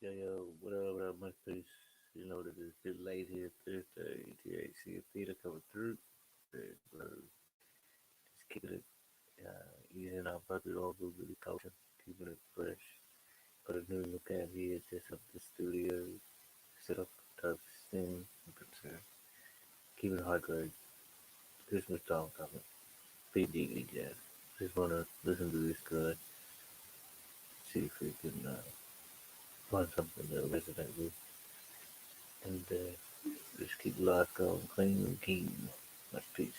What up, my face? You know that it's been late here Thursday, Thc Theatre coming through. Just keeping it easing our budget all over the culture, keeping it fresh. Put a new look at here, just up the studio, set up tough thing, but keep it hydrated. Christmas time coming. Big diggity jazz. Just wanna listen to this good, see if we can find something that resonate with, and just keep life going clean and keen. Much peace.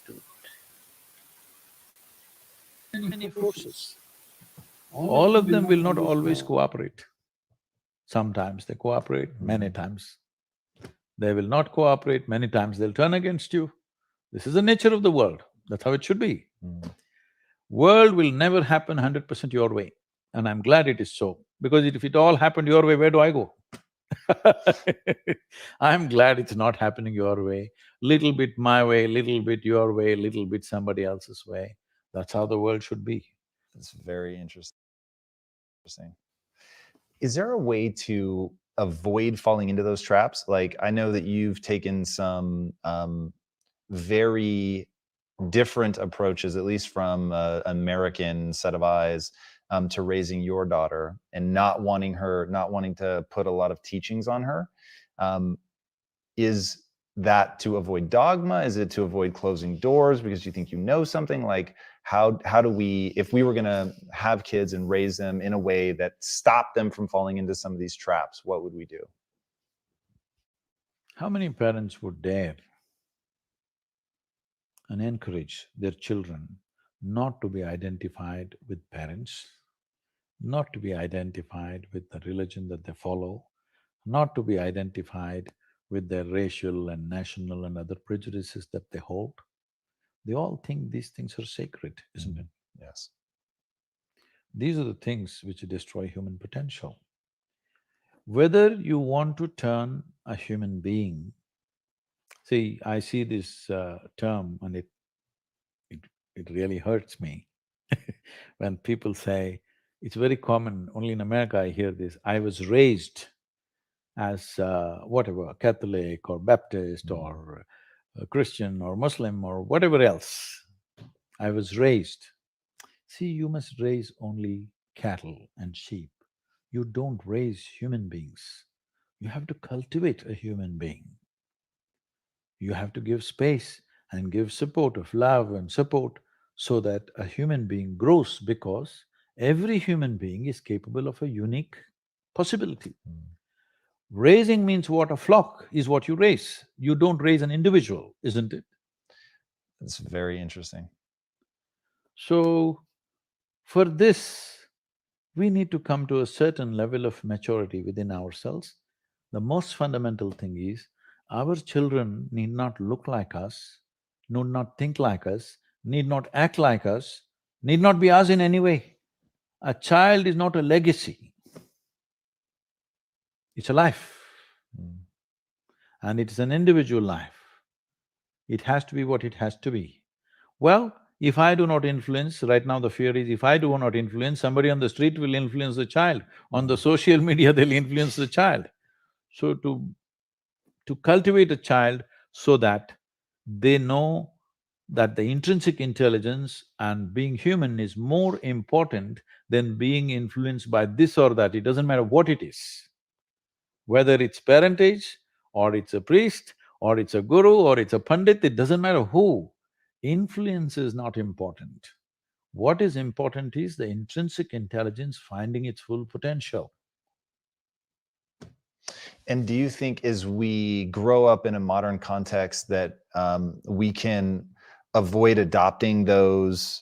Do it. Many forces. All of them will not always cooperate. Sometimes they cooperate, many times they will not cooperate, many times they'll turn against you. This is the nature of the world, that's how it should be. World will never happen 100% your way, and I'm glad it is so, because if it all happened your way, where do I go? I'm glad it's not happening your way. Little bit my way, little bit your way, little bit somebody else's way. That's how the world should be. That's very interesting. Is there a way to avoid falling into those traps? Like, I know that you've taken some very different approaches, at least from an American set of eyes, to raising your daughter and not wanting to put a lot of teachings on her. Is that to avoid dogma? Is it to avoid closing doors because you think you know something? Like, how do we, if we were gonna have kids and raise them in a way that stopped them from falling into some of these traps, what would we do? How many parents would dare and encourage their children not to be identified with parents, not to be identified with the religion that they follow, not to be identified with their racial and national and other prejudices that they hold? They all think these things are sacred, isn't it? Yes. These are the things which destroy human potential. Whether you want to turn a human being… See, I see this term and it really hurts me when people say… It's very common, only in America I hear this, I was raised as whatever, Catholic or Baptist or Christian or Muslim or whatever else. I was raised. See, you must raise only cattle and sheep. You don't raise human beings. You have to cultivate a human being. You have to give space and give support of love and support so that a human being grows, because every human being is capable of a unique possibility. Raising means what? A flock is what you raise. You don't raise an individual, isn't it? That's very interesting. So, for this, we need to come to a certain level of maturity within ourselves. The most fundamental thing is, our children need not look like us, need not think like us, need not act like us, need not be us in any way. A child is not a legacy, it's a life. And it's an individual life. It has to be what it has to be. Well, if I do not influence, right now the fear is if I do not influence, somebody on the street will influence the child. On the social media, they'll influence the child. So to cultivate a child so that they know that the intrinsic intelligence and being human is more important than being influenced by this or that, it doesn't matter what it is. Whether it's parentage, or it's a priest, or it's a guru, or it's a pandit, it doesn't matter who. Influence is not important. What is important is the intrinsic intelligence finding its full potential. And do you think as we grow up in a modern context that we can avoid adopting those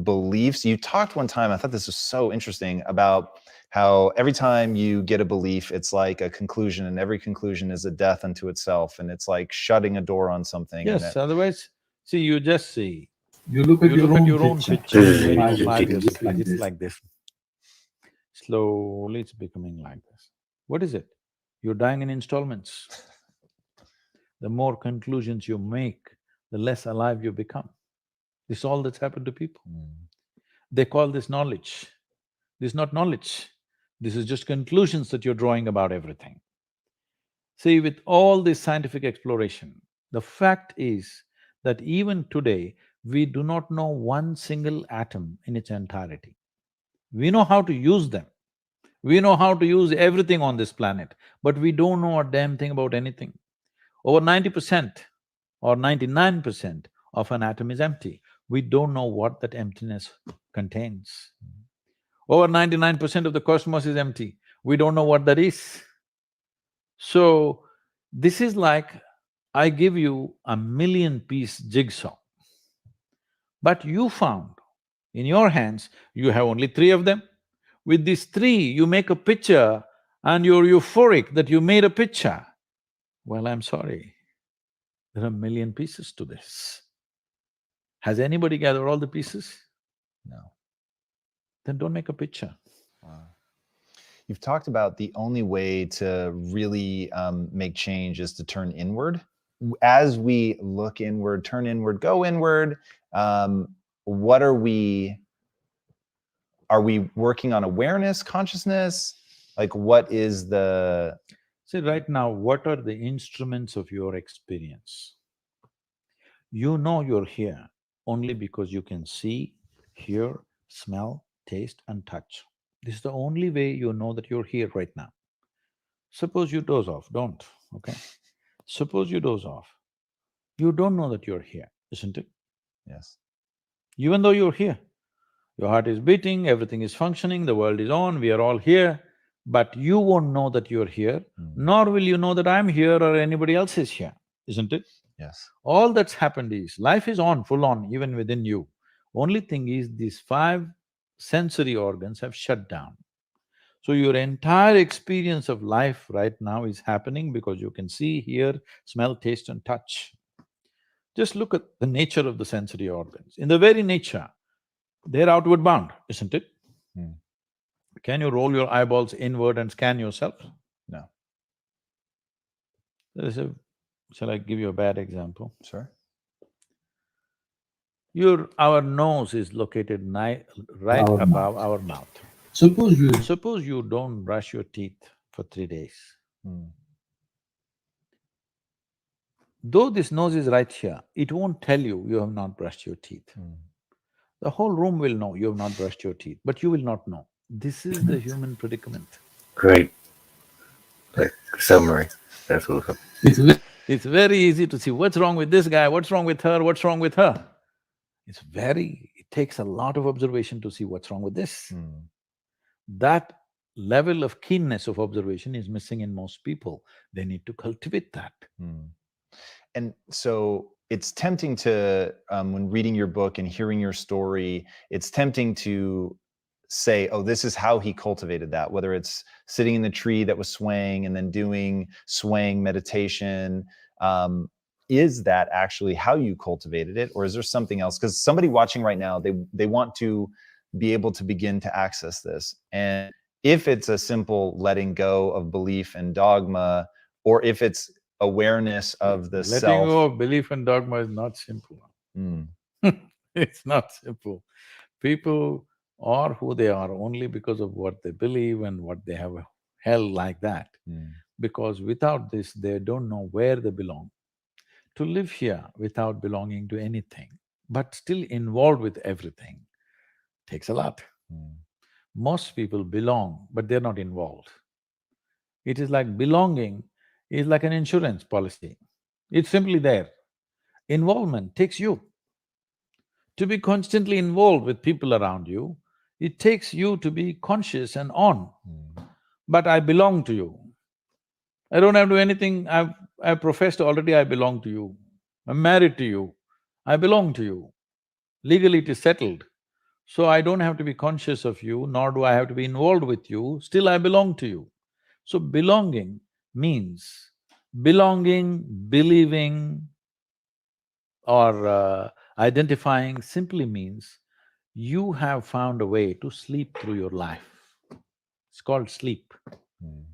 beliefs? You talked one time, I thought this was so interesting, about how every time you get a belief, it's like a conclusion, and every conclusion is a death unto itself, and it's like shutting a door on something. Yes, otherwise, see, you just see, You look at you your look at own your own picture, picture, five maybe 5 years, years, like it's this. like this. Slowly it's becoming like this. What is it? You're dying in installments. The more conclusions you make, the less alive you become. This is all that's happened to people. They call this knowledge. This is not knowledge. This is just conclusions that you're drawing about everything. See, with all this scientific exploration, the fact is that even today, we do not know one single atom in its entirety. We know how to use them. We know how to use everything on this planet, but we don't know a damn thing about anything. Over 90% or 99% of an atom is empty. We don't know what that emptiness contains. Over 99% of the cosmos is empty. We don't know what that is. So, this is like I give you a million-piece jigsaw, but you found in your hands, you have only three of them. With these three, you make a picture and you're euphoric that you made a picture. Well, I'm sorry, there are a million pieces to this. Has anybody gathered all the pieces? No. Then don't make a picture. Wow. You've talked about the only way to really make change is to turn inward. As we look inward, turn inward, go inward, what are we working on awareness, consciousness? Like what is the… See, right now, what are the instruments of your experience? You know you're here only because you can see, hear, smell, taste and touch. This is the only way you know that you're here right now. Suppose you doze off, don't, okay? Suppose you doze off, you don't know that you're here, isn't it? Yes. Even though you're here, your heart is beating, everything is functioning, the world is on, we are all here, but you won't know that you're here, nor will you know that I'm here or anybody else is here, isn't it? Yes. All that's happened is, life is on, full on, even within you. Only thing is, these five sensory organs have shut down. So your entire experience of life right now is happening because you can see, hear, smell, taste and touch. Just look at the nature of the sensory organs. In the very nature, they're outward bound, isn't it? Mm. Can you roll your eyeballs inward and scan yourself? No. There's a… shall I give you a bad example? Sure. Our nose is located right Our above our mouth. Suppose you don't brush your teeth for 3 days. Mm. Though this nose is right here, it won't tell you you have not brushed your teeth. Mm. The whole room will know you have not brushed your teeth, but you will not know. This is the human predicament. Great. Like summary. That's what's up. It's very easy to see what's wrong with this guy, what's wrong with her, what's wrong with her. It takes a lot of observation to see what's wrong with this. Mm. That level of keenness of observation is missing in most people. They need to cultivate that. Mm. And so it's tempting to, when reading your book and hearing your story, it's tempting to say, oh, this is how he cultivated that, whether it's sitting in the tree that was swaying and then doing swaying meditation. Is that actually how you cultivated it, or is there something else? Because somebody watching right now, they want to be able to begin to access this. And if it's a simple letting go of belief and dogma, or if it's awareness of the Letting self… go of belief and dogma is not simple. Mm. It's not simple. People are who they are only because of what they believe and what they have held like that. Mm. Because without this, they don't know where they belong. To live here without belonging to anything, but still involved with everything, takes a lot. Mm. Most people belong, but they're not involved. It is like belonging is like an insurance policy. It's simply there. Involvement takes you. To be constantly involved with people around you, it takes you to be conscious and on. Mm. But I belong to you. I don't have to do anything, I've professed already I belong to you. I'm married to you. I belong to you. Legally it is settled. So I don't have to be conscious of you, nor do I have to be involved with you, still I belong to you. So belonging means belonging, believing or identifying simply means you have found a way to sleep through your life. It's called sleep. Mm.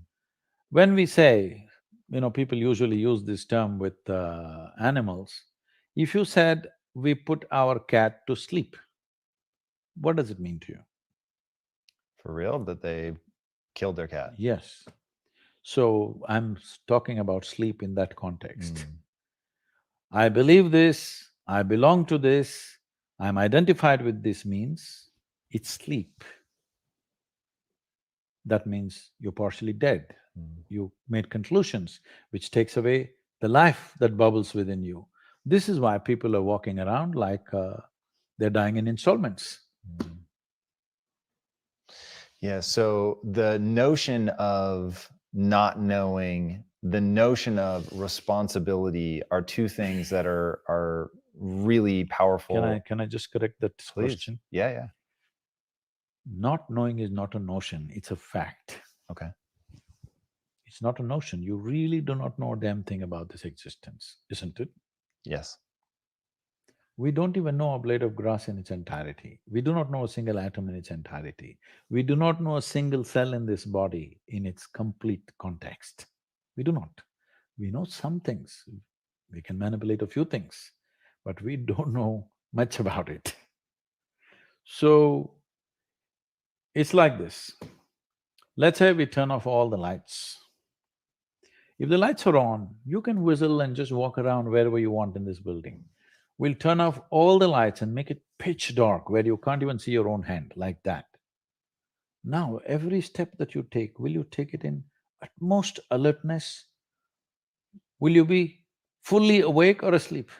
When we say, people usually use this term with animals. If you said, we put our cat to sleep, what does it mean to you? For real? That they killed their cat. Yes. So I'm talking about sleep in that context. Mm. I believe this, I belong to this, I'm identified with this means it's sleep. That means you're partially dead. Mm. You made conclusions, which takes away the life that bubbles within you. This is why people are walking around like they're dying in installments. Mm. Yeah, so the notion of not knowing, the notion of responsibility are two things that are really powerful. Can I just correct that Please. question? Yeah, yeah. Not knowing is not a notion, it's a fact. Okay. It's not a notion. You really do not know a damn thing about this existence, isn't it? Yes. We don't even know a blade of grass in its entirety. We do not know a single atom in its entirety. We do not know a single cell in this body in its complete context. We do not. We know some things. We can manipulate a few things, but we don't know much about it. So, it's like this. Let's say we turn off all the lights. If the lights are on, you can whistle and just walk around wherever you want in this building. We'll turn off all the lights and make it pitch dark where you can't even see your own hand, like that. Now, every step that you take, will you take it in utmost alertness? Will you be fully awake or asleep?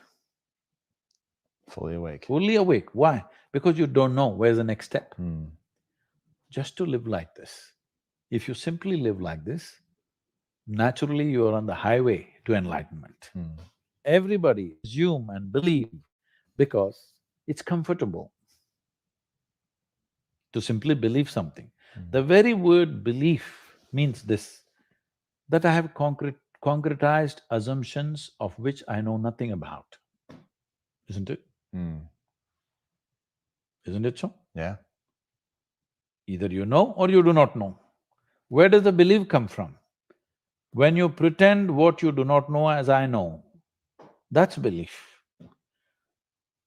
Fully awake. Fully awake. Why? Because you don't know where's the next step. Mm. Just to live like this. If you simply live like this, naturally you are on the highway to enlightenment. Mm. Everybody assume and believe because it's comfortable to simply believe something. Mm. The very word belief means this, that I have concretized assumptions of which I know nothing about, isn't it? Mm. Isn't it so? Yeah. Either you know or you do not know. Where does the belief come from? When you pretend what you do not know as I know, that's belief.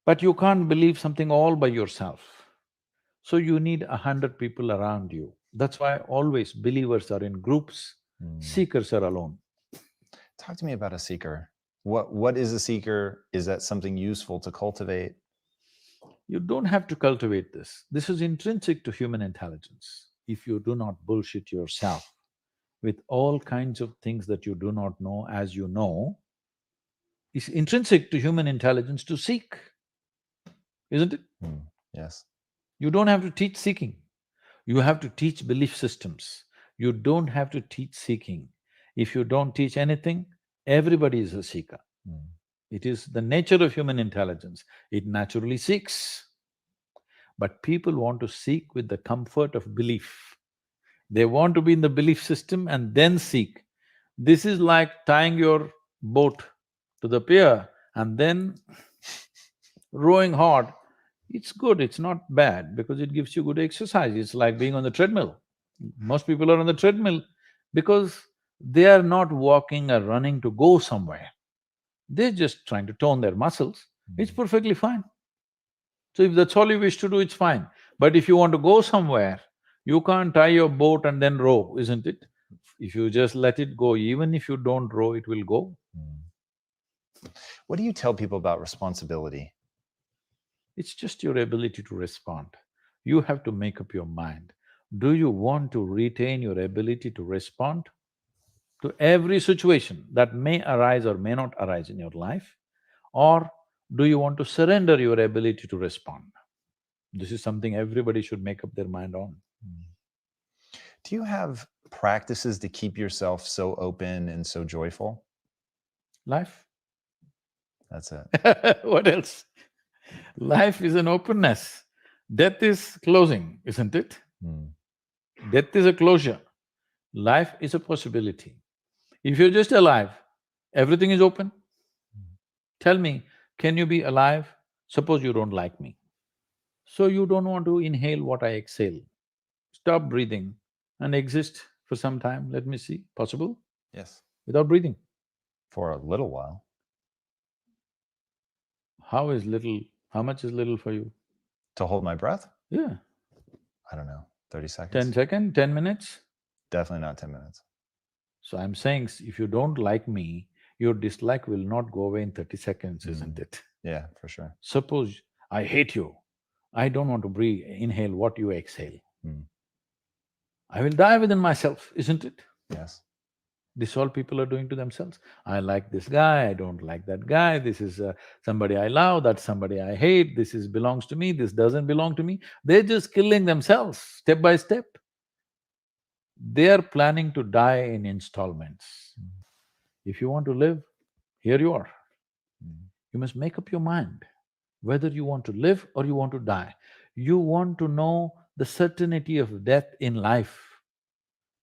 But you can't believe something all by yourself. So you need 100 people around you. That's why always believers are in groups, Mm. seekers are alone. Talk to me about a seeker. What is a seeker? Is that something useful to cultivate? You don't have to cultivate this. This is intrinsic to human intelligence. If you do not bullshit yourself with all kinds of things that you do not know as you know, it's intrinsic to human intelligence to seek, isn't it? Mm. Yes. You don't have to teach seeking. You have to teach belief systems. You don't have to teach seeking. If you don't teach anything, everybody is a seeker. Mm. It is the nature of human intelligence. It naturally seeks. But people want to seek with the comfort of belief. They want to be in the belief system and then seek. This is like tying your boat to the pier and then rowing hard. It's good, it's not bad because it gives you good exercise. It's like being on the treadmill. Most people are on the treadmill because they are not walking or running to go somewhere. They're just trying to tone their muscles. It's perfectly fine. So if that's all you wish to do, it's fine. But if you want to go somewhere, you can't tie your boat and then row, isn't it? If you just let it go, even if you don't row, it will go. Mm. What do you tell people about responsibility? It's just your ability to respond. You have to make up your mind. Do you want to retain your ability to respond to every situation that may arise or may not arise in your life? Or do you want to surrender your ability to respond? This is something everybody should make up their mind on. Mm. Do you have practices to keep yourself so open and so joyful? Life? That's it. What else? Life is an openness. Death is closing, isn't it? Mm. Death is a closure. Life is a possibility. If you're just alive, everything is open. Tell me, can you be alive? Suppose you don't like me. So you don't want to inhale what I exhale. Stop breathing and exist for some time, let me see, possible? Yes. Without breathing. For a little while. How is little… how much is little for you? To hold my breath? Yeah, I don't know, 30 seconds? 10 seconds, 10 minutes? Definitely not 10 minutes. So I'm saying if you don't like me, your dislike will not go away in 30 seconds, isn't it? Yeah, for sure. Suppose I hate you, I don't want to breathe, inhale what you exhale. Mm. I will die within myself, isn't it? Yes. This all people are doing to themselves. I like this guy, I don't like that guy, this is somebody I love, that's somebody I hate, this is belongs to me, this doesn't belong to me. They're just killing themselves step by step. They are planning to die in installments. If you want to live, here you are. You must make up your mind whether you want to live or you want to die. You want to know the certainty of death in life.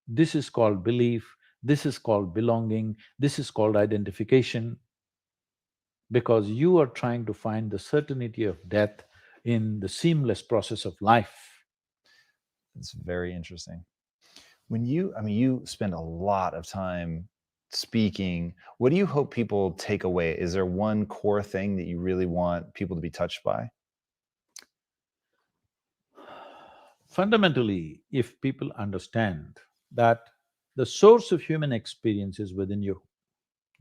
This is called belief, this is called belonging, this is called identification, because you are trying to find the certainty of death in the seamless process of life. It's very interesting. When you, I mean, you spend a lot of time speaking. What do you hope people take away? Is there one core thing that you really want people to be touched by? Fundamentally, if people understand that the source of human experience is within you,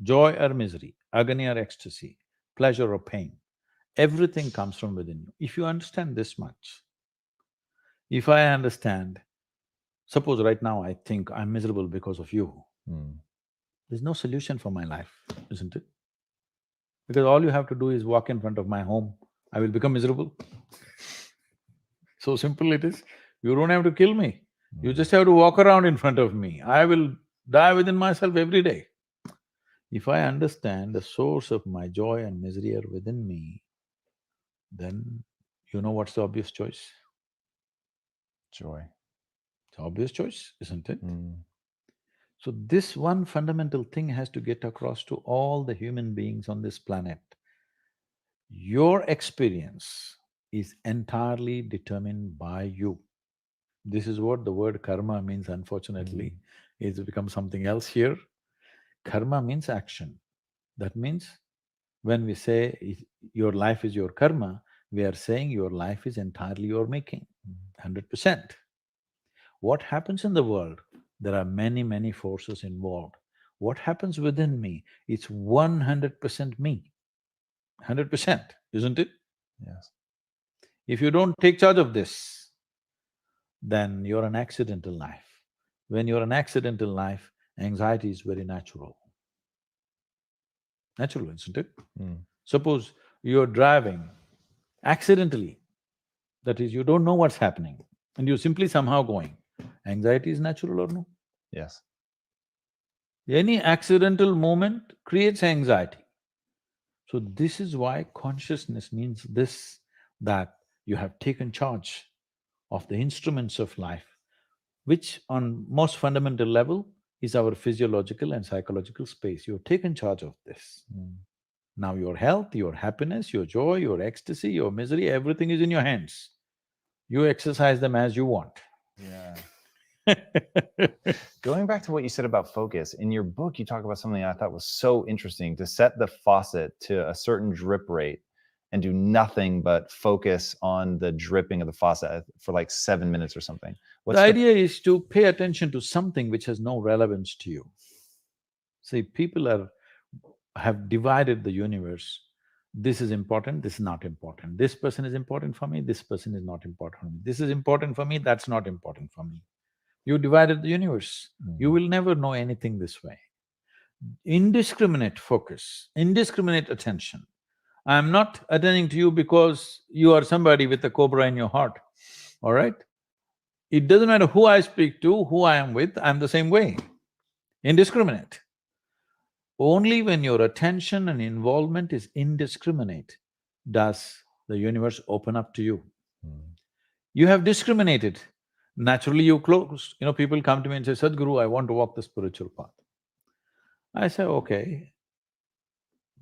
joy or misery, agony or ecstasy, pleasure or pain, everything comes from within you. If you understand this much, if I understand, suppose right now I think I'm miserable because of you, there's no solution for my life, isn't it? Because all you have to do is walk in front of my home, I will become miserable. So simple it is. You don't have to kill me. You just have to walk around in front of me. I will die within myself every day. If I understand the source of my joy and misery are within me, then you know what's the obvious choice? Joy. It's obvious choice, isn't it? So this one fundamental thing has to get across to all the human beings on this planet. Your experience is entirely determined by you. This is what the word karma means, unfortunately. It's become something else here. Karma means action. That means when we say your life is your karma, we are saying your life is entirely your making, 100%. What happens in the world? There are many, many forces involved. What happens within me? It's 100% me, 100%, isn't it? Yes. If you don't take charge of this, then you're an accidental life. When you're an accidental life, anxiety is very natural. Natural, isn't it? Suppose you're driving accidentally, that is, you don't know what's happening and you're simply somehow going, anxiety is natural or no? Yes. Any accidental movement creates anxiety. So this is why consciousness means this, that you have taken charge of the instruments of life, which on most fundamental level is our physiological and psychological space. You've taken charge of this. Now your health, your happiness, your joy, your ecstasy, your misery, everything is in your hands. You exercise them as you want. Yeah. Going back to what you said about focus, in your book, you talk about something I thought was so interesting: to set the faucet to a certain drip rate and do nothing but focus on the dripping of the faucet for like 7 minutes or something. The idea is to pay attention to something which has no relevance to you. See, people have divided the universe. This is important, this is not important. This person is important for me, this person is not important for me. This is important for me, that's not important for me. You divided the universe. You will never know anything this way. Indiscriminate focus, indiscriminate attention. I'm not attending to you because you are somebody with a cobra in your heart, all right? It doesn't matter who I speak to, who I am with, I'm the same way. Indiscriminate. Only when your attention and involvement is indiscriminate does the universe open up to you. You have discriminated, naturally you close. People come to me and say, Sadhguru, I want to walk the spiritual path. I say, okay,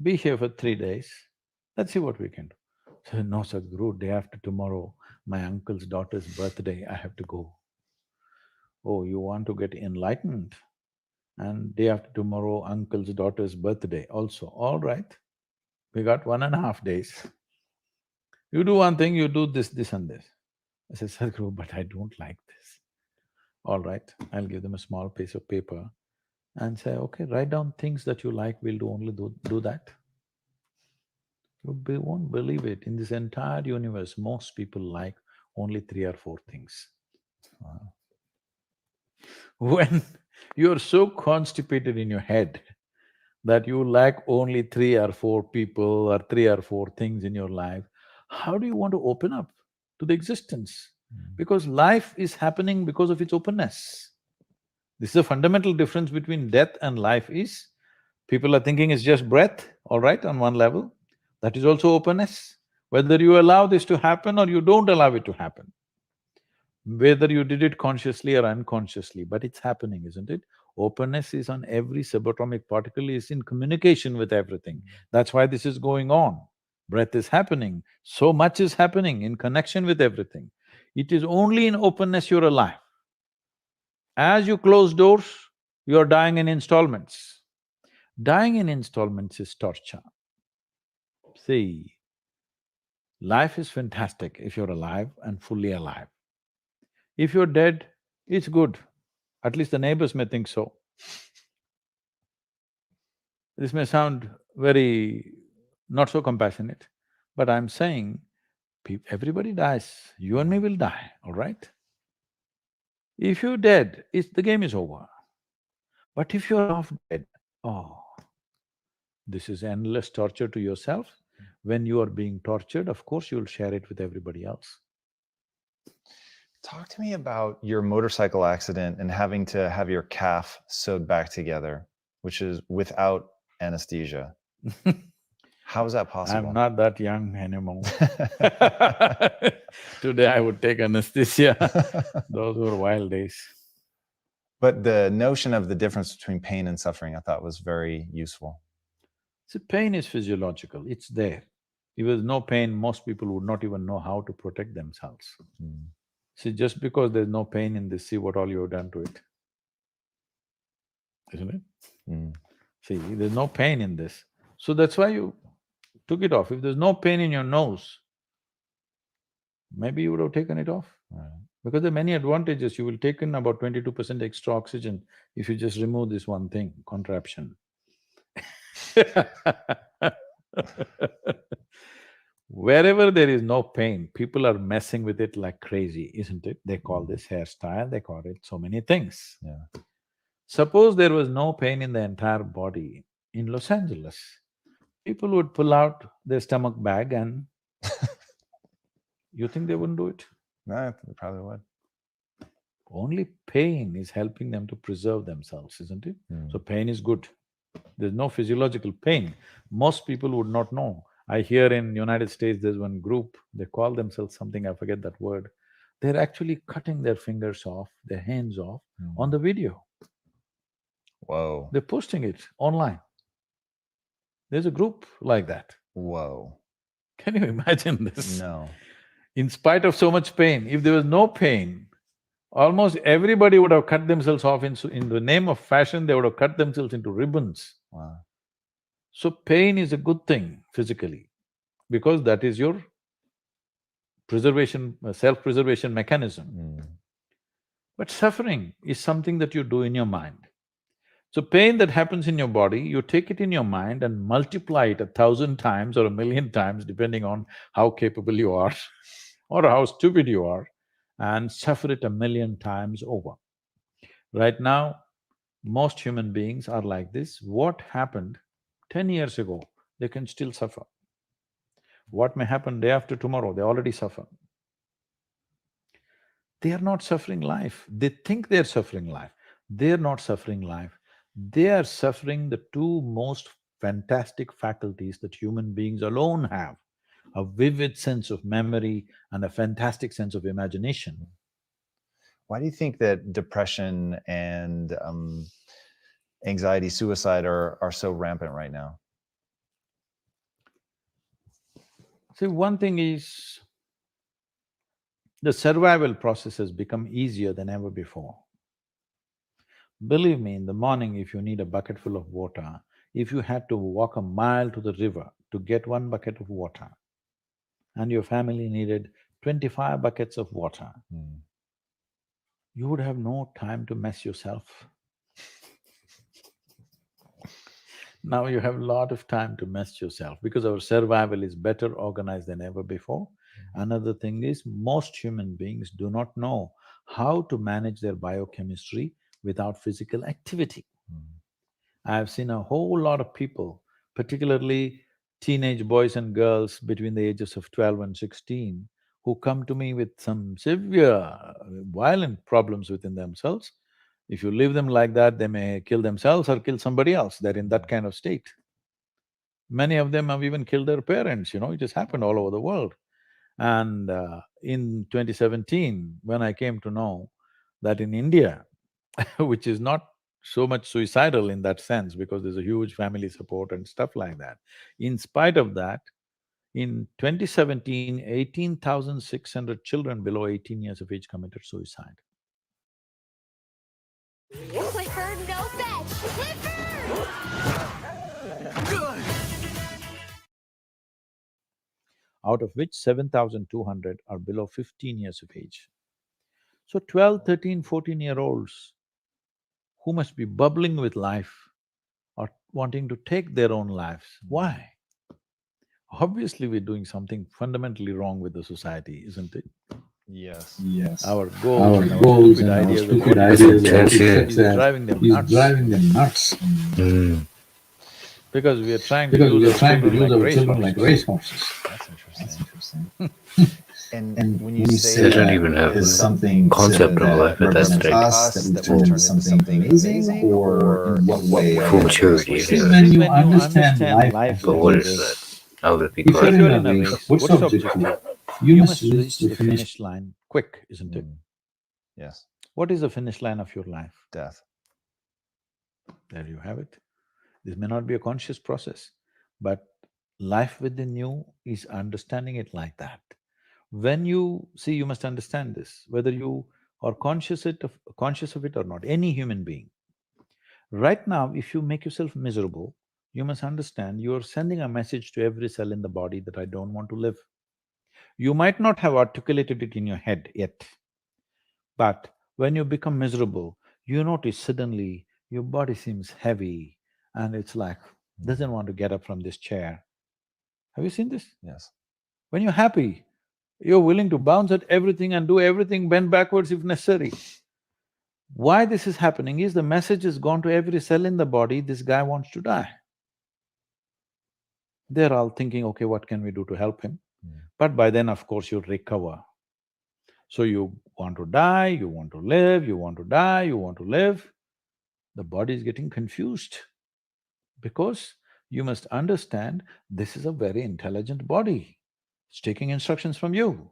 be here for 3 days, let's see what we can do. So, no, Sadhguru, day after tomorrow, my uncle's daughter's birthday, I have to go. Oh, you want to get enlightened? And day after tomorrow, uncle's daughter's birthday also. All right, we got 1.5 days. You do one thing, you do this, this and this. I said, Sadhguru, but I don't like this. All right, I'll give them a small piece of paper and say, okay, write down things that you like, we'll do that. Won't believe it, in this entire universe, most people like only 3 or 4 things. Wow. When you're so constipated in your head that you like only 3 or 4 people or 3 or 4 things in your life, how do you want to open up to the existence? Because life is happening because of its openness. This is a fundamental difference between death and life is, people are thinking it's just breath, all right, on one level. That is also openness. Whether you allow this to happen or you don't allow it to happen, whether you did it consciously or unconsciously, but it's happening, isn't it? Openness is on every subatomic particle, is in communication with everything. That's why this is going on. Breath is happening, so much is happening in connection with everything. It is only in openness you're alive. As you close doors, you're dying in installments. Dying in installments is torture. See, life is fantastic if you're alive and fully alive. If you're dead, it's good. At least the neighbors may think so. This may sound very not so compassionate, but I'm saying everybody dies, you and me will die, all right? If you're dead, the game is over. But if you're half dead, oh, this is endless torture to yourself. When you are being tortured, of course you'll share it with everybody else. Talk to me about your motorcycle accident and having to have your calf sewed back together, which is without anesthesia. How is that possible? I'm not that young anymore. Today I would take anesthesia. Those were wild days. But the notion of the difference between pain and suffering, I thought was very useful. See, pain is physiological, it's there. If there's no pain, most people would not even know how to protect themselves. See, just because there's no pain in this, see what all you've done to it, isn't it? See, there's no pain in this, so that's why you took it off. If there's no pain in your nose, maybe you would have taken it off. Because there are many advantages. You will take in about 22% extra oxygen if you just remove this one thing, contraption. Wherever there is no pain, people are messing with it like crazy, isn't it? They call this hairstyle, they call it so many things. Suppose there was no pain in the entire body in Los Angeles, people would pull out their stomach bag and you think they wouldn't do it? No, they probably would. Only pain is helping them to preserve themselves, isn't it? So pain is good. There's no physiological pain. Most people would not know. I hear in United States there's one group, they call themselves something, I forget that word. They're actually cutting their fingers off, their hands off on the video. Whoa. They're posting it online. There's a group like that. Whoa. Can you imagine this? No. In spite of so much pain, if there was no pain, almost everybody would have cut themselves off in the name of fashion, they would have cut themselves into ribbons. Wow. So pain is a good thing physically, because that is your preservation, self-preservation mechanism. But suffering is something that you do in your mind. So pain that happens in your body, you take it in your mind and multiply it 1,000 times or 1,000,000 times, depending on how capable you are or how stupid you are, and suffer it 1,000,000 times over. Right now, most human beings are like this. What happened 10 years ago, they can still suffer. What may happen day after tomorrow, they already suffer. They are not suffering life, they think they're suffering life. They're not suffering life, they are suffering the two most fantastic faculties that human beings alone have: a vivid sense of memory and a fantastic sense of imagination. Why do you think that depression and anxiety, suicide are so rampant right now? See, one thing is, the survival process has become easier than ever before. Believe me, in the morning if you need a bucket full of water, if you had to walk a mile to the river to get one bucket of water, and your family needed 25 buckets of water, you would have no time to mess yourself. Now you have a lot of time to mess yourself because our survival is better organized than ever before. Another thing is, most human beings do not know how to manage their biochemistry without physical activity. I've seen a whole lot of people, particularly teenage boys and girls between the ages of 12 and 16, who come to me with some severe, violent problems within themselves. If you leave them like that, they may kill themselves or kill somebody else. They're in that kind of state. Many of them have even killed their parents, it has happened all over the world. And in 2017, when I came to know that in India, which is not so much suicidal in that sense because there's a huge family support and stuff like that. In spite of that, in 2017, 18,600 children below 18 years of age committed suicide. Clifford, no fetch! Clifford! Out of which 7,200 are below 15 years of age. So 12, 13, 14-year-olds who must be bubbling with life are wanting to take their own lives. Why? Obviously, we're doing something fundamentally wrong with the society, isn't it? Yes. Yes. Our goals and our goals stupid and our ideas of stupid what is ideas of what success is is success driving them is nuts. driving them nuts. Because we are trying to Because use we are our trying to children use like our children like racehorses. racehorses. That's That's interesting. interesting. And And when when you you say say They don't that, even have is a something concept of that life at that represents stage. us that we've turned into something amazing, or in what way? Full maturity, See, anyway. when See, you when you understand understand life life as But it what like is that? this, How would it be if you're if classified? you're in a in a race, race, what's what's the the objective? objective? You You must must reach reach the the finish. finish line quick, isn't it? Yes. What is the finish line of your life? Death. There you have it. This may not be a conscious process, but life within you is understanding it like that. When you see, you must understand this, whether you are conscious of it or not, any human being. Right now, if you make yourself miserable, you must understand you are sending a message to every cell in the body that I don't want to live. You might not have articulated it in your head yet, but when you become miserable, you notice suddenly your body seems heavy and it's like, doesn't want to get up from this chair. Have you seen this? Yes. When you're happy, you're willing to bounce at everything and do everything, bend backwards if necessary. Why this is happening is the message has gone to every cell in the body, this guy wants to die. They're all thinking, okay, what can we do to help him? But by then, of course, you'll recover. So you want to die, you want to live, you want to die, you want to live. The body is getting confused because you must understand this is a very intelligent body. It's taking instructions from you.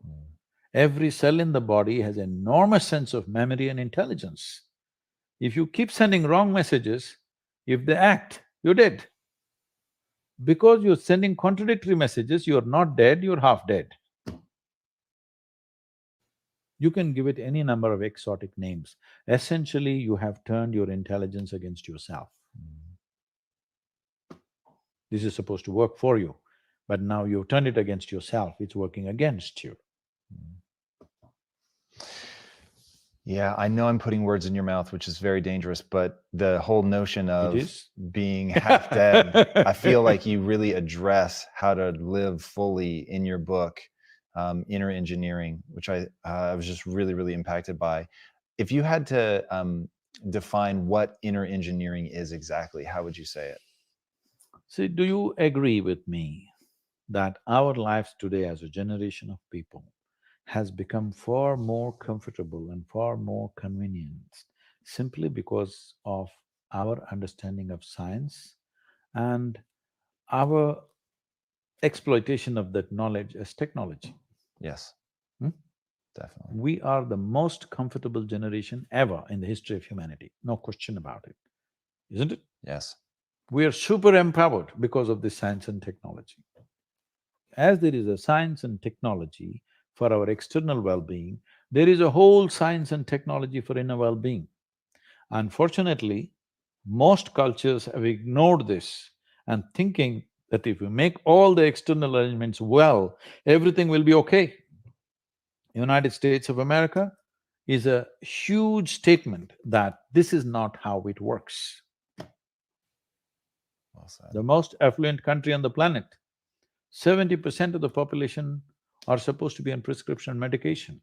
Every cell in the body has enormous sense of memory and intelligence. If you keep sending wrong messages, if they act, you're dead. Because you're sending contradictory messages, you're not dead, you're half dead. You can give it any number of exotic names. Essentially, you have turned your intelligence against yourself. This is supposed to work for you, but now you've turned it against yourself, it's working against you. Yeah, I know I'm putting words in your mouth, which is very dangerous, but the whole notion of is? being half dead, I feel like you really address how to live fully in your book, Inner Engineering, which I was just really, really impacted by. If you had to define what inner engineering is exactly, how would you say it? See, do you agree with me that our lives today as a generation of people has become far more comfortable and far more convenient simply because of our understanding of science and our exploitation of that knowledge as technology? Yes, Hmm? definitely. We are the most comfortable generation ever in the history of humanity, no question about it, isn't it? Yes. We are super empowered because of this science and technology. As there is a science and technology for our external well-being, there is a whole science and technology for inner well-being. Unfortunately, most cultures have ignored this and thinking that if we make all the external arrangements well, everything will be okay. United States of America, is a huge statement that this is not how it works. Well said. The most affluent country on the planet, 70% of the population are supposed to be on prescription medication.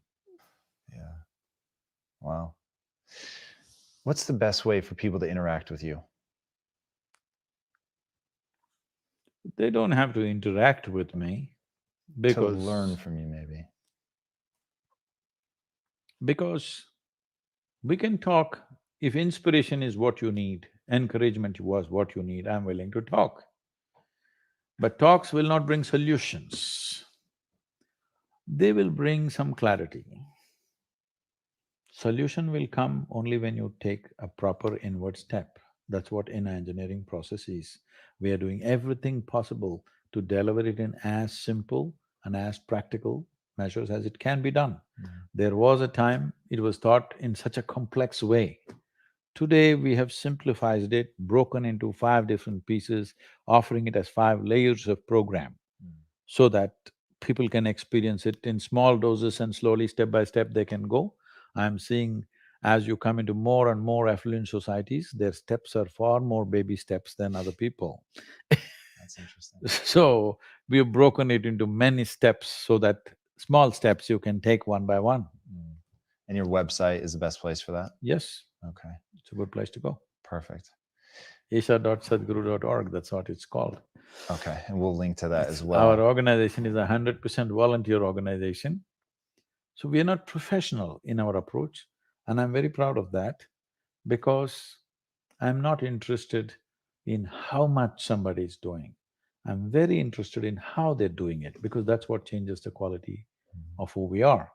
Yeah. Wow. What's the best way for people to interact with you? They don't have to interact with me To because… learn from you, maybe. Because we can talk. If inspiration is what you need, encouragement was what you need, I'm willing to talk. But talks will not bring solutions. They will bring some clarity. Solution will come only when you take a proper inward step. That's what inner engineering process is. We are doing everything possible to deliver it in as simple and as practical measures as it can be done. There was a time it was taught in such a complex way. Today we have simplified it, broken into 5 different pieces, offering it as 5 layers of program so that people can experience it in small doses and slowly, step by step, they can go. I'm seeing as you come into more and more affluent societies, their steps are far more baby steps than other people. That's interesting. So, we've broken it into many steps so that small steps you can take one by one. And your website is the best place for that? Yes, Okay, it's a good place to go. perfect. isha.sadhguru.org, that's what it's called. Okay, and we'll link to that as well. Our organization is a 100% volunteer organization. So we are not professional in our approach, and I'm very proud of that because I'm not interested in how much somebody is doing. I'm very interested in how they're doing it because that's what changes the quality of who we are.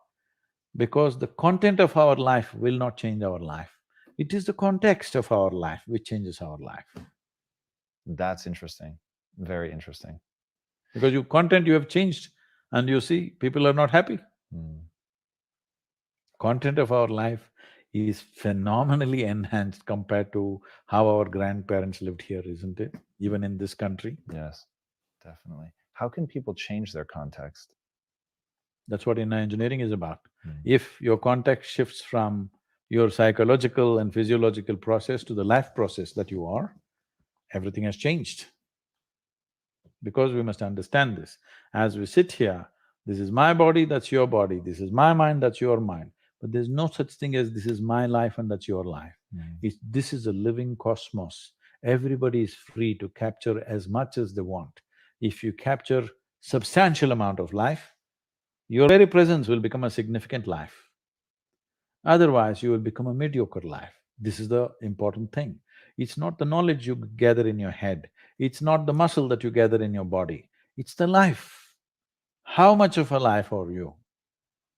Because the content of our life will not change our life. It is the context of our life which changes our life. That's interesting, very interesting. Because your content you have changed and you see people are not happy. Content of our life is phenomenally enhanced compared to how our grandparents lived here, isn't it? Even in this country. Yes, definitely. How can people change their context? That's what inner engineering is about. If your context shifts from your psychological and physiological process to the life process that you are, everything has changed. Because we must understand this. As we sit here, this is my body, that's your body, this is my mind, that's your mind. But there's no such thing as this is my life and that's your life. This is a living cosmos. Everybody is free to capture as much as they want. If you capture substantial amount of life, your very presence will become a significant life. Otherwise, you will become a mediocre life. This is the important thing. It's not the knowledge you gather in your head, it's not the muscle that you gather in your body, it's the life. How much of a life are you?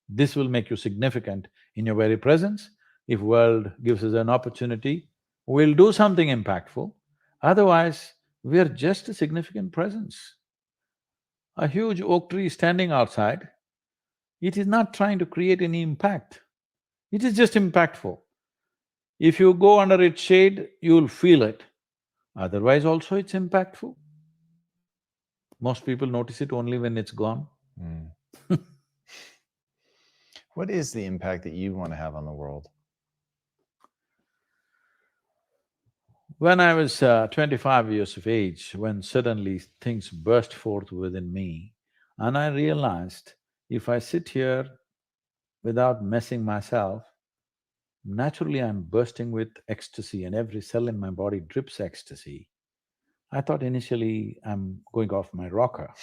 This will make you significant in your very presence. If world gives us an opportunity, we'll do something impactful. Otherwise, we are just a significant presence. A huge oak tree standing outside, it is not trying to create any impact. It is just impactful. If you go under its shade, you'll feel it. Otherwise also it's impactful. Most people notice it only when it's gone. What is the impact that you want to have on the world? When I was 25 years of age, when suddenly things burst forth within me, and I realized if I sit here without messing myself, naturally I'm bursting with ecstasy and every cell in my body drips ecstasy. I thought initially I'm going off my rocker.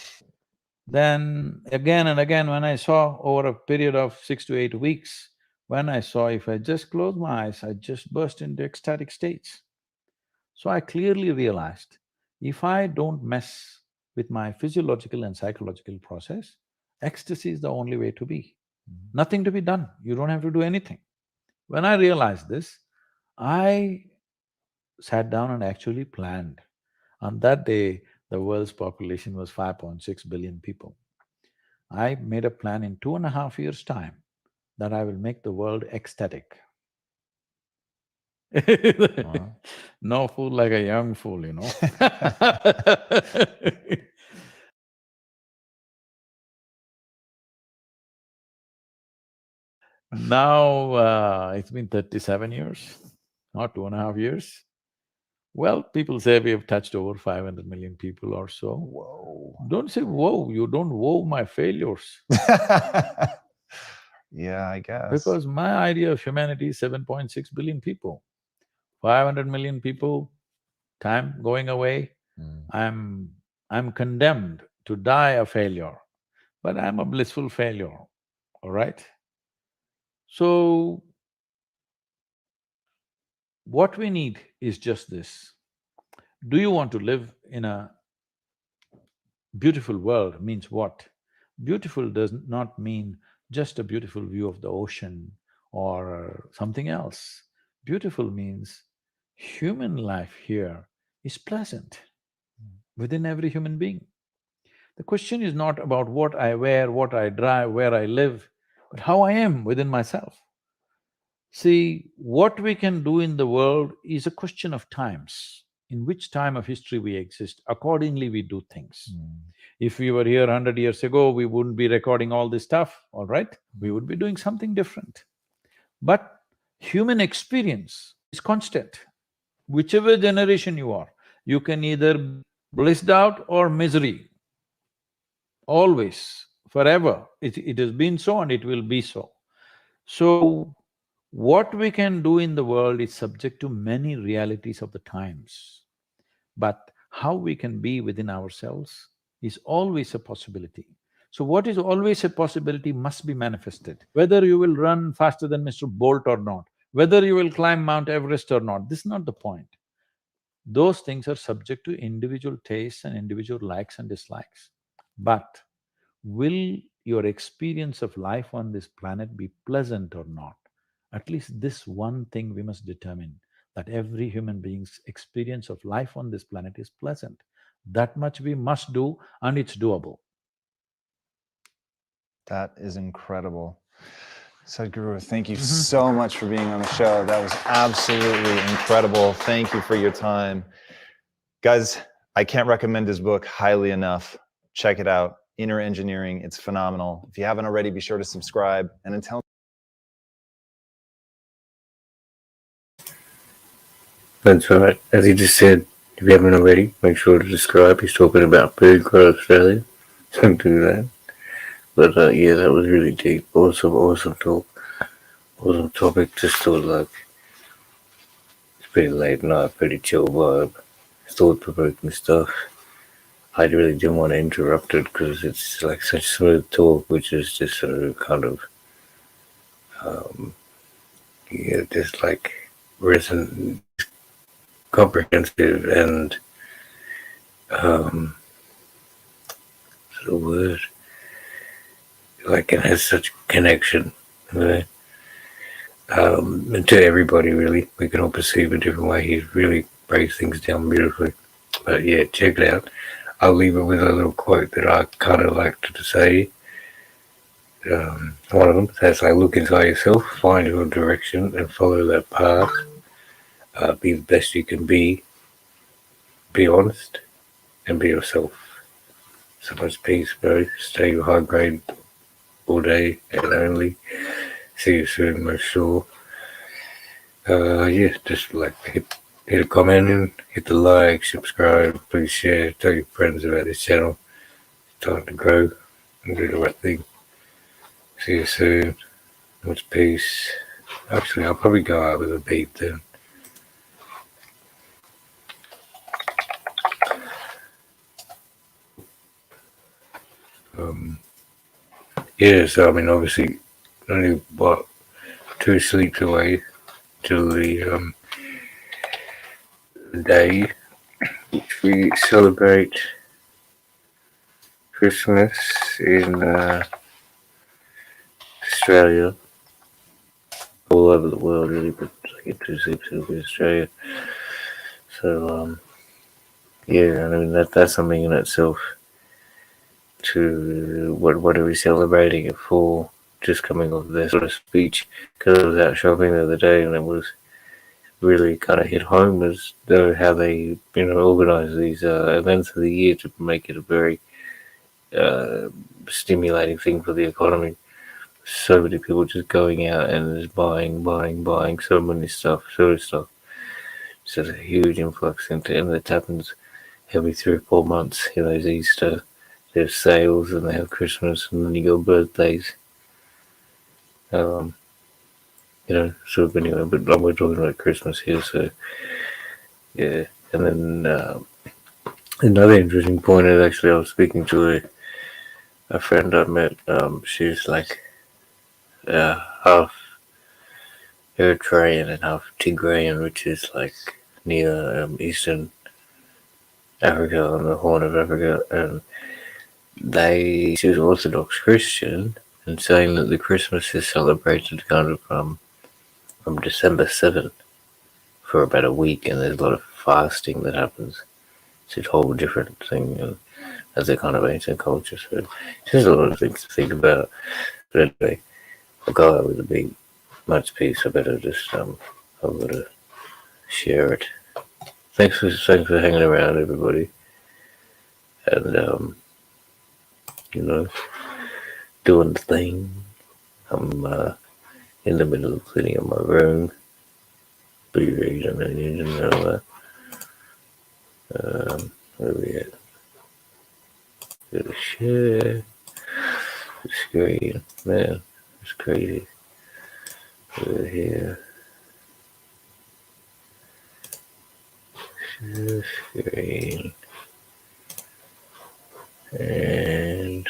Then again and again when I saw over a period of 6 to 8 weeks, when I saw if I just close my eyes, I just burst into ecstatic states. So I clearly realized, if I don't mess with my physiological and psychological process, ecstasy is the only way to be. Nothing to be done, you don't have to do anything. When I realized this, I sat down and actually planned. On that day, the world's population was 5.6 billion people. I made a plan in 2.5 years' time that I will make the world ecstatic. No fool like a young fool, you know. Now, it's been 37 years, not 2.5 years. Well, people say we have touched over 500 million people or so. Whoa. Don't say whoa, you don't woe my failures. Yeah, I guess. Because my idea of humanity is 7.6 billion people. 500 million people, time going away, Mm. I'm condemned to die a failure, but I'm a blissful failure, all right? So, what we need is just this. Do you want to live in a beautiful world means what? Beautiful does not mean just a beautiful view of the ocean or something else. Beautiful means human life here is pleasant within every human being. The question is not about what I wear, what I drive, where I live, but how I am within myself. See, what we can do in the world is a question of times. In which time of history we exist, accordingly we do things. If we were here 100 years ago, we wouldn't be recording all this stuff, all right? We would be doing something different. But human experience is constant. Whichever generation you are, you can either blissed out or misery. Always, forever. It has been so and it will be so. So, what we can do in the world is subject to many realities of the times. But how we can be within ourselves is always a possibility. So what is always a possibility must be manifested. Whether you will run faster than Mr. Bolt or not, whether you will climb Mount Everest or not, this is not the point. Those things are subject to individual tastes and individual likes and dislikes. But will your experience of life on this planet be pleasant or not? At least this one thing we must determine, that every human being's experience of life on this planet is pleasant. That much we must do and it's doable. That is incredible. Sadhguru, thank you so much for being on the show. That was absolutely incredible. Thank you for your time. Guys, I can't recommend his book highly enough. Check it out, Inner Engineering. It's phenomenal. If you haven't already, be sure to subscribe. And until That's right. As he just said, if you haven't already, make sure to subscribe. He's talking about Food Growth Australia. Don't do that. But yeah, that was really deep. Awesome talk. Awesome topic. Just thought like, it's pretty late night, pretty chill vibe. Thought-provoking stuff. I really didn't want to interrupt it because it's like such smooth talk, which is just so kind of, just like comprehensive and, what's the word? Like it has such connection, you know? And to everybody really. We can all perceive a different way. He really breaks things down beautifully. But yeah, check it out. I'll leave it with a little quote that I kind of like to say. One of them says, like, look inside yourself, find your direction and follow that path. Be the best you can be honest, and be yourself. So much peace, bro. Stay high grade all day and only. See you soon, most sure. Yeah, just like hit a comment and hit the like, subscribe, please share, tell your friends about this channel. It's time to grow and do the right thing. See you soon. Much peace. Actually, I'll probably go out with a beat then. Yeah, so I mean, obviously, only about 2 sleeps away till the day which we celebrate Christmas in Australia, all over the world really, but I get 2 sleeps it'll be Australia. So yeah, I mean that's something in itself. To what are we celebrating it for? Just coming off their sort of speech, because I was out shopping the other day and it was really kind of hit home as though how they organize these events of the year to make it a very stimulating thing for the economy. so many people just going out and just buying so many stuff. So there's a huge influx into it, and it happens every 3 or 4 months. You know, there's Easter, there's sales, and they have Christmas, and then you got birthdays. You know, sort of anyway, but we're talking about Christmas here, so yeah. And then another interesting point is actually I was speaking to a friend I met. She's like half Eritrean and half Tigrayan, which is like near Eastern Africa on the Horn of Africa, and she was Orthodox Christian and saying that the Christmas is celebrated kind of from December 7th for about a week, and there's a lot of fasting that happens. It's a whole different thing, and as a kind of ancient culture, so there's a lot of things to think about. But anyway, I'll go out with a big much peace. I better just I've got to share it. Thanks for hanging around, everybody, and you know, doing the thing. I'm in the middle of cleaning up my room. Be ready to manage and all that. Where are we at? Go to share the screen. Man, it's crazy. Over here. Share screen. And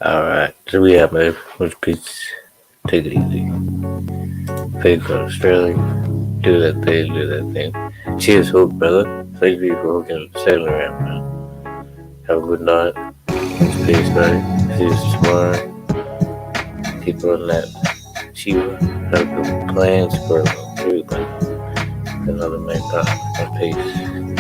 alright, so we have my peace. Take it easy. Faithful Australia. Do that thing. Cheers, Hope, brother. Thank you for hooking sailing around, man. Have a good night. Peace, buddy. See you tomorrow. Keep on that. Chiva. Have good plans for everything. Another man. Peace.